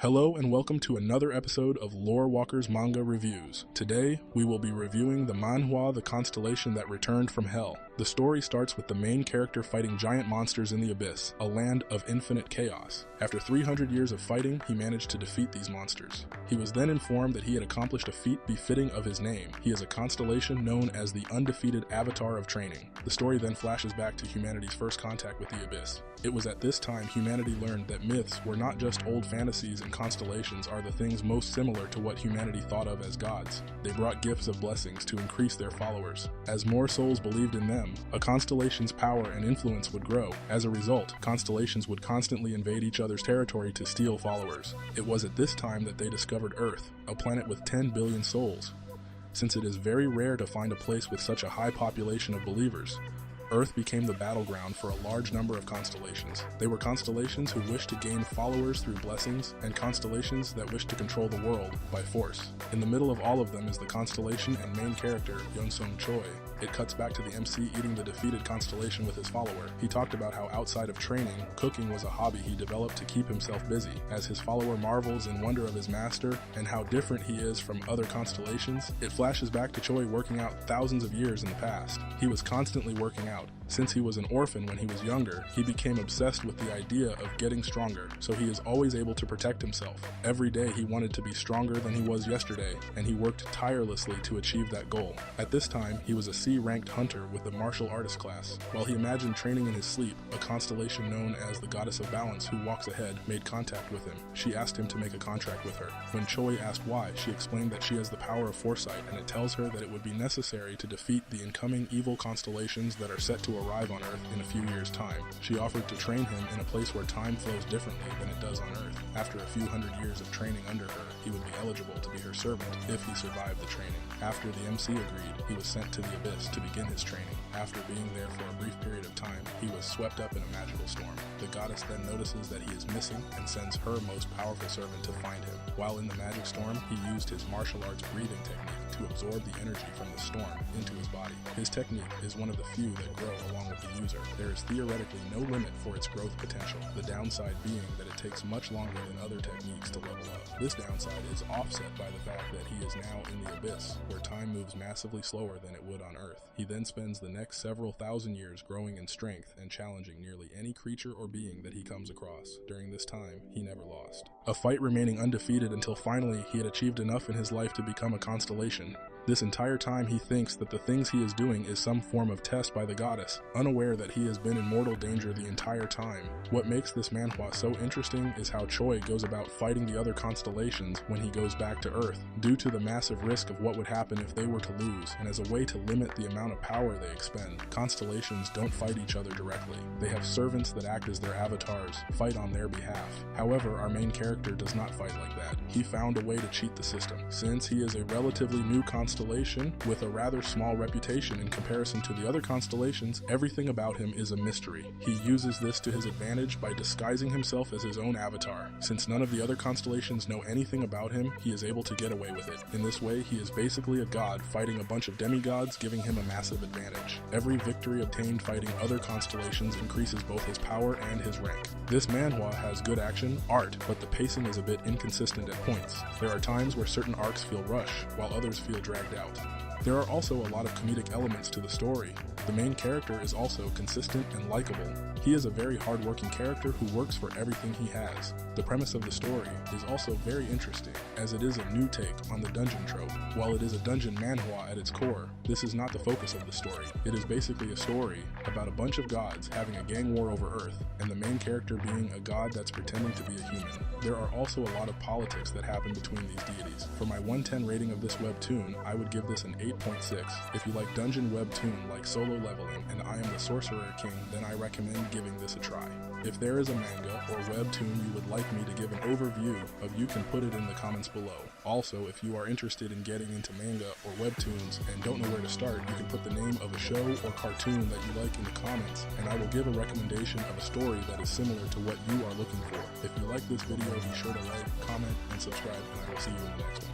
Hello and welcome to another episode of Lore Walker's Manga Reviews. Today, we will be reviewing the manhwa The Constellation That Returned from Hell. The story starts with the main character fighting giant monsters in the Abyss, a land of infinite chaos. After 300 years of fighting, he managed to defeat these monsters. He was then informed that he had accomplished a feat befitting of his name. He is a constellation known as the undefeated avatar of training. The story then flashes back to humanity's first contact with the Abyss. It was at this time humanity learned that myths were not just old fantasies, and constellations are the things most similar to what humanity thought of as gods. They brought gifts of blessings to increase their followers. As more souls believed in them, a constellation's power and influence would grow. As a result, constellations would constantly invade each other's territory to steal followers. It was at this time that they discovered Earth, a planet with 10 billion souls. Since it is very rare to find a place with such a high population of believers, Earth became the battleground for a large number of constellations. They were constellations who wished to gain followers through blessings, and constellations that wished to control the world by force. In the middle of all of them is the constellation and main character, Yeonsung Choi. It cuts back to the MC eating the defeated constellation with his follower. He talked about how outside of training, cooking was a hobby he developed to keep himself busy. As his follower marvels in wonder of his master and how different he is from other constellations, it flashes back to Choi working out thousands of years in the past. He was constantly working out. Since he was an orphan when he was younger, he became obsessed with the idea of getting stronger, so he is always able to protect himself. Every day he wanted to be stronger than he was yesterday, and he worked tirelessly to achieve that goal. At this time, he was a C-ranked hunter with the martial artist class. While he imagined training in his sleep, a constellation known as the Goddess of Balance who walks ahead made contact with him. She asked him to make a contract with her. When Choi asked why, she explained that she has the power of foresight, and it tells her that it would be necessary to defeat the incoming evil constellations that are set to arrive on Earth in a few years' time. She offered to train him in a place where time flows differently than it does on Earth. After a few hundred years of training under her, he would be eligible to be her servant if he survived the training. After the MC agreed, he was sent to the Abyss to begin his training. After being there for a brief period of time, he was swept up in a magical storm. The goddess then notices that he is missing and sends her most powerful servant to find him. While in the magic storm, he used his martial arts breathing technique to absorb the energy from the storm into his body. His technique is one of the few that grow along with the user. There is theoretically no limit for its growth potential, the downside being that it takes much longer than other techniques to level up. This downside is offset by the fact that he is now in the Abyss, where time moves massively slower than it would on Earth. He then spends the next several thousand years growing in strength and challenging nearly any creature or being that he comes across. During this time, he never lost. A fight remaining undefeated until finally he had achieved enough in his life to become a constellation. This entire time he thinks that the things he is doing is some form of test by the goddess, unaware that he has been in mortal danger the entire time. What makes this manhwa so interesting is how Choi goes about fighting the other constellations when he goes back to Earth, due to the massive risk of what would happen if they were to lose, and as a way to limit the amount of power they expend. Constellations don't fight each other directly. They have servants that act as their avatars, fight on their behalf. However, our main character does not fight like that. He found a way to cheat the system. Since he is a relatively new constellation with a rather small reputation in comparison to the other constellations, everything about him is a mystery. He uses this to his advantage by disguising himself as his own avatar. Since none of the other constellations know anything about him, he is able to get away with it. In this way, he is basically a god fighting a bunch of demigods, giving him a massive advantage. Every victory obtained fighting other constellations increases both his power and his rank. This manhwa has good action, art, but the pacing is a bit inconsistent at points. There are times where certain arcs feel rushed, while others feel dragged out. There are also a lot of comedic elements to the story. The main character is also consistent and likable. He is a very hard-working character who works for everything he has. The premise of the story is also very interesting, as it is a new take on the dungeon trope. While it is a dungeon manhwa at its core, this is not the focus of the story. It is basically a story about a bunch of gods having a gang war over Earth, and the main character being a god that's pretending to be a human. There are also a lot of politics that happen between these deities. For my 110 rating of this webtoon, I would give this an 8.6. If you like dungeon webtoon like Solo Leveling and I Am the Sorcerer King, then I recommend giving this a try. If there is a manga or webtoon you would like me to give an overview of, you can put it in the comments below. Also, if you are interested in getting into manga or webtoons and don't know where to start, you can put the name of a show or cartoon that you like in the comments, and I will give a recommendation of a story that is similar to what you are looking for. If you like this video, be sure to like, comment, and subscribe, and I will see you in the next one.